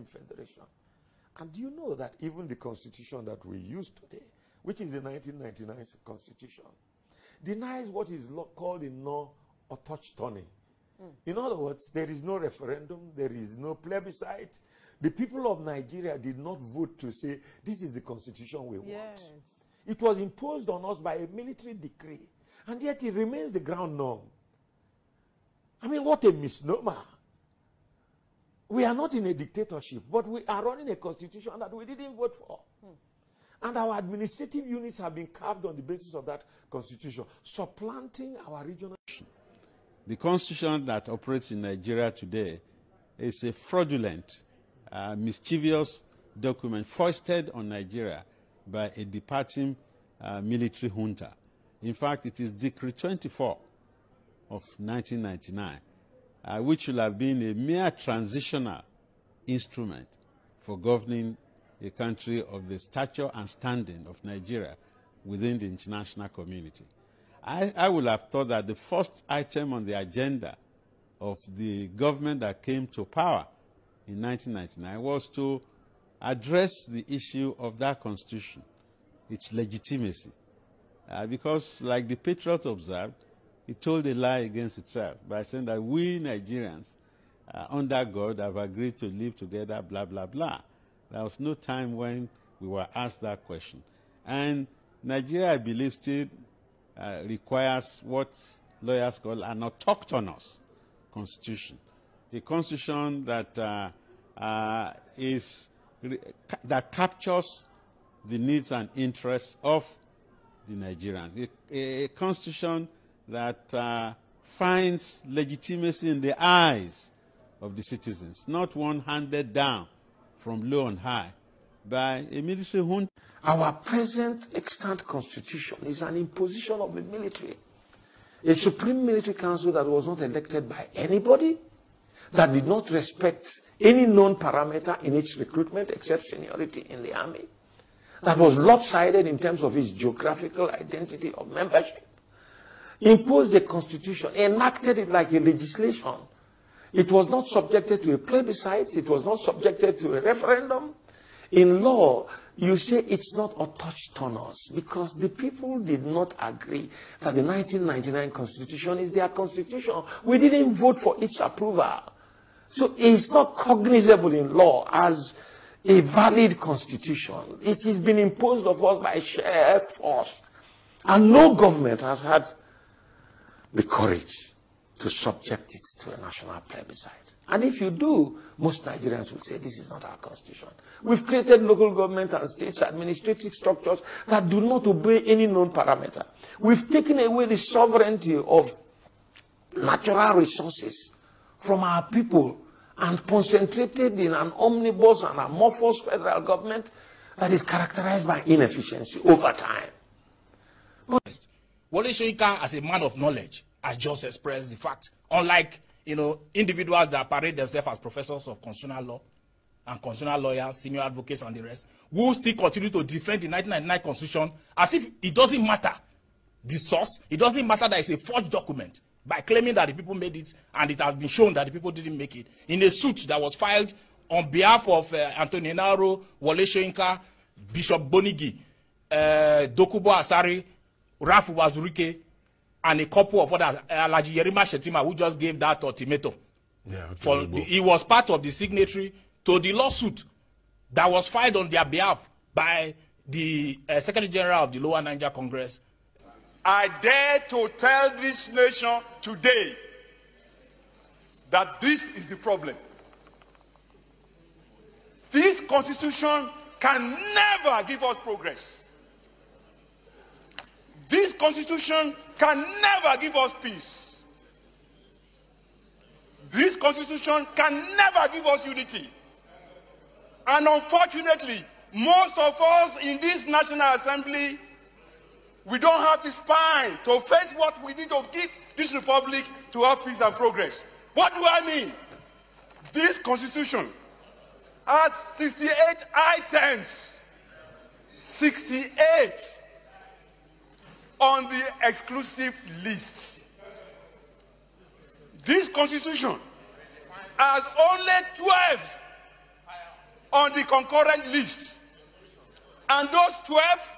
Federation. And do you know that even the constitution that we use today, which is the 1999 constitution, denies what is called in law autochthony. In other words, there is no referendum, there is no plebiscite. The people of Nigeria did not vote to say, this is the constitution we want. It was imposed on us by a military decree, and yet it remains the ground norm. I mean, what a misnomer. We are not in a dictatorship, but we are running a constitution that we didn't vote for. And our administrative units have been carved on the basis of that constitution, supplanting our regional. The constitution that operates in Nigeria today is a fraudulent, mischievous document foisted on Nigeria by a departing military junta. In fact, it is Decree 24 of 1999, which should have been a mere transitional instrument for governing a country of the stature and standing of Nigeria within the international community. I would have thought that the first item on the agenda of the government that came to power in 1999 was to address the issue of that constitution, its legitimacy. Because, like the Patriot observed, it told a lie against itself by saying that we Nigerians, under God, have agreed to live together, blah, blah, blah. There was no time when we were asked that question. And Nigeria, I believe, still requires what lawyers call an autochthonous constitution, a constitution that that captures the needs and interests of the Nigerians, a constitution that finds legitimacy in the eyes of the citizens, not one handed down from low and high by a military junta. Our present extant constitution is an imposition of the military. A supreme military council that was not elected by anybody, that did not respect any known parameter in its recruitment except seniority in the army, that was lopsided in terms of its geographical identity of membership, imposed a constitution, enacted it like a legislation. It was not subjected to a plebiscite, it was not subjected to a referendum. In law, you say it's not autochthonous because the people did not agree that the 1999 constitution is their constitution. We didn't vote for its approval. So it's not cognizable in law as a valid constitution. It has been imposed of us by sheer force. And no government has had the courage to subject it to a national plebiscite. And if you do, most Nigerians will say this is not our constitution. We've created local government and states administrative structures that do not obey any known parameter. We've taken away the sovereignty of natural resources from our people and concentrated in an omnibus and amorphous federal government that is characterized by inefficiency over time. Wole Soyinka, as a man of knowledge, has just expressed the fact, unlike individuals that parade themselves as professors of constitutional law and constitutional lawyers, senior advocates, and the rest, who still continue to defend the 1999 constitution as if it doesn't matter the source, it doesn't matter that it's a forged document, by claiming that the people made it and it has been shown that the people didn't make it, in a suit that was filed on behalf of Anthony Enaro, Wole Soyinka, Bishop Bonigi, Dokubo Asari, Rafu Wazurike, and a couple of others, Alhaji Yerima Shetima, who just gave that ultimatum. Yeah, he was part of the signatory to the lawsuit that was filed on their behalf by the Secretary General of the Lower Niger Congress. I dare to tell this nation today that this is the problem. This constitution can never give us progress. This constitution can never give us peace. This constitution can never give us unity. And unfortunately, most of us in this National Assembly, we don't have the spine to face what we need to give this republic to have peace and progress. What do I mean? This constitution has 68 items. 68 on the exclusive list. This constitution has only 12 on the concurrent list. And those 12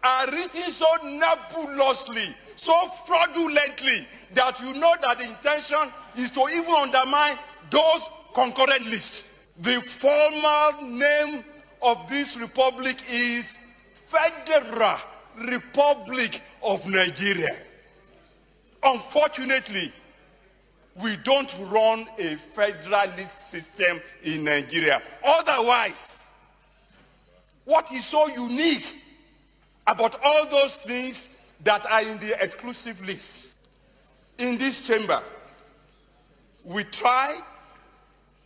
are written so nebulously, so fraudulently, that you know that the intention is to even undermine those concurrent lists. The formal name of this republic is Federal Republic of Nigeria. Unfortunately, we don't run a federalist system in Nigeria. Otherwise, what is so unique about all those things that are in the exclusive list? In this chamber, we try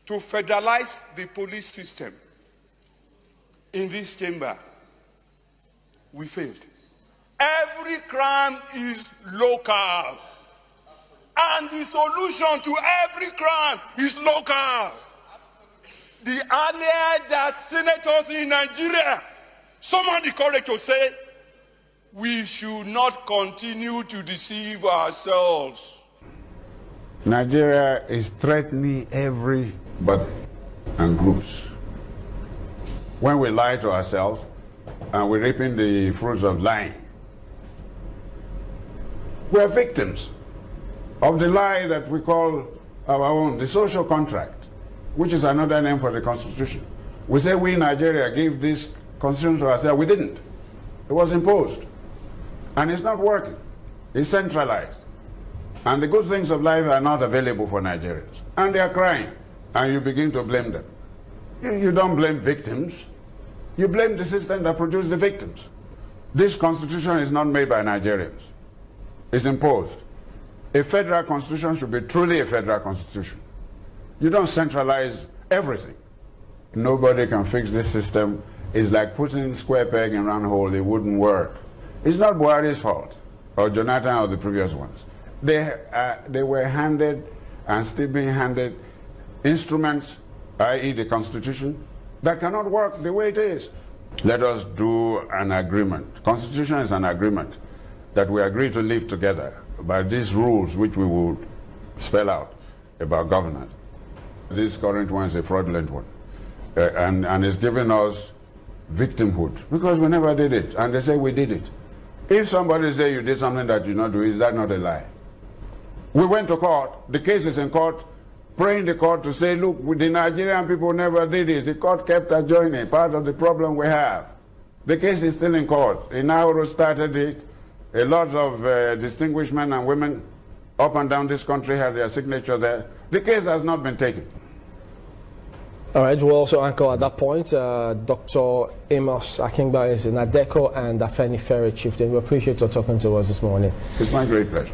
to federalize the police system. In this chamber, we failed. Every crime is local. And the solution to every crime is local. The earlier that senators in Nigeria summon the courage to say, we should not continue to deceive ourselves. Nigeria is threatening everybody and groups. When we lie to ourselves and we're reaping the fruits of lying, we're victims of the lie that we call our own, the social contract, which is another name for the Constitution. We say we in Nigeria gave this Constitution to ourselves. We didn't. It was imposed. And it's not working. It's centralized. And the good things of life are not available for Nigerians. And they are crying. And you begin to blame them. You don't blame victims. You blame the system that produced the victims. This Constitution is not made by Nigerians. It's imposed. A federal constitution should be truly a federal constitution. You don't centralize everything. Nobody can fix this system. It's like putting square peg in round hole. It wouldn't work. It's not Buhari's fault, or Jonathan, or the previous ones. They were handed, and still being handed, instruments, i.e. the Constitution, that cannot work the way it is. Let us do an agreement. Constitution is an agreement that we agree to live together by these rules which we would spell out about governance. This current one is a fraudulent one. And it's giving us victimhood because we never did it. And they say we did it. If somebody says you did something that you not do, is that not a lie? We went to court. The case is in court. Praying the court to say, look, the Nigerian people never did it. The court kept adjourning. Part of the problem we have. The case is still in court. Inauro started it. A lot of distinguished men and women up and down this country had their signature there. The case has not been taken. All right, we'll also anchor at that point. Dr. Amos Akingba is in Adeko and Afenifere Chieftain. We appreciate your talking to us this morning. It's my great pleasure.